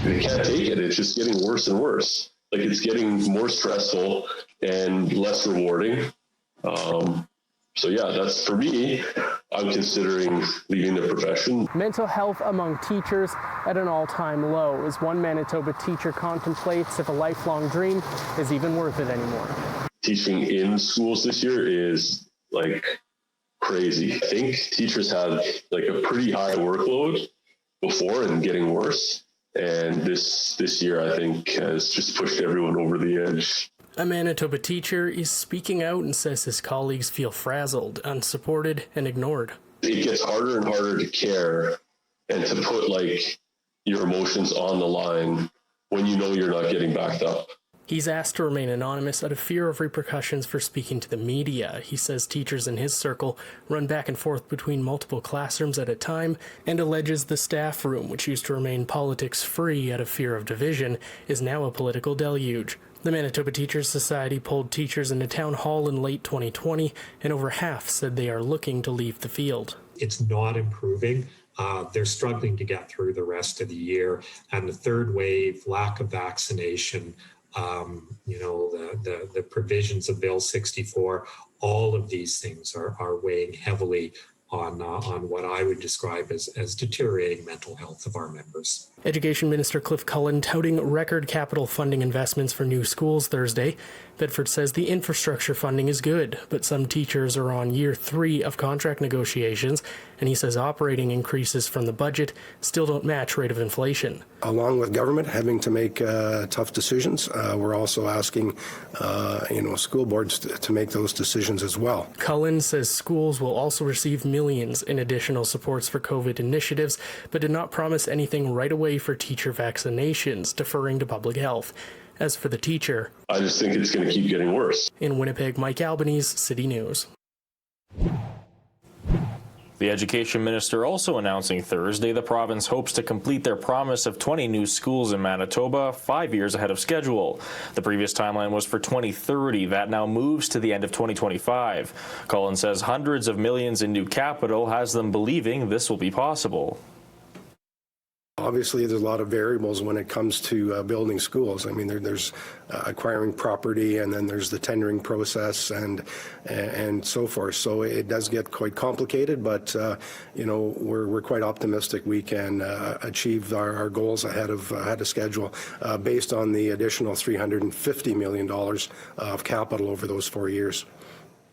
they can't take it. It's just getting worse and worse. Like, it's getting more stressful and less rewarding. So yeah, that's, for me, I'm considering leaving the profession. Mental health among teachers at an all-time low, as one Manitoba teacher contemplates if a lifelong dream is even worth it anymore. Teaching in schools this year is like crazy. I think teachers had like a pretty high workload before and getting worse. And this year, I think, has just pushed everyone over the edge. A Manitoba teacher is speaking out and says his colleagues feel frazzled, unsupported, and ignored. It gets harder and harder to care and to put like your emotions on the line when you know you're not getting backed up. He's asked to remain anonymous out of fear of repercussions for speaking to the media. He says teachers in his circle run back and forth between multiple classrooms at a time, and alleges the staff room, which used to remain politics-free out of fear of division, is now a political deluge. The Manitoba Teachers Society polled teachers in a town hall in late 2020, and over half said they are looking to leave the field. It's not improving. They're struggling to get through the rest of the year. And the third wave, lack of vaccination, the provisions of Bill 64, all of these things are weighing heavily on what I would describe as deteriorating mental health of our members. Education Minister Cliff Cullen touting record capital funding investments for new schools Thursday. Bedford says the infrastructure funding is good, but some teachers are on year 3 of contract negotiations, and he says operating increases from the budget still don't match rate of inflation. Along with government having to make tough decisions, we're also asking school boards to make those decisions as well. Cullen says schools will also receive millions in additional supports for COVID initiatives, but did not promise anything right away for teacher vaccinations, deferring to public health. As for the teacher, I just think it's going to keep getting worse. In Winnipeg, Mike Albanese, City News. The Education Minister also announcing Thursday the province hopes to complete their promise of 20 new schools in Manitoba 5 years ahead of schedule. The previous timeline was for 2030. That now moves to the end of 2025. Cullen says hundreds of millions in new capital has them believing this will be possible. Obviously, there's a lot of variables when it comes to building schools. I mean, there's acquiring property, and then there's the tendering process and so forth. So it does get quite complicated, but we're quite optimistic we can achieve our goals ahead of schedule based on the additional $350 million of capital over those 4 years.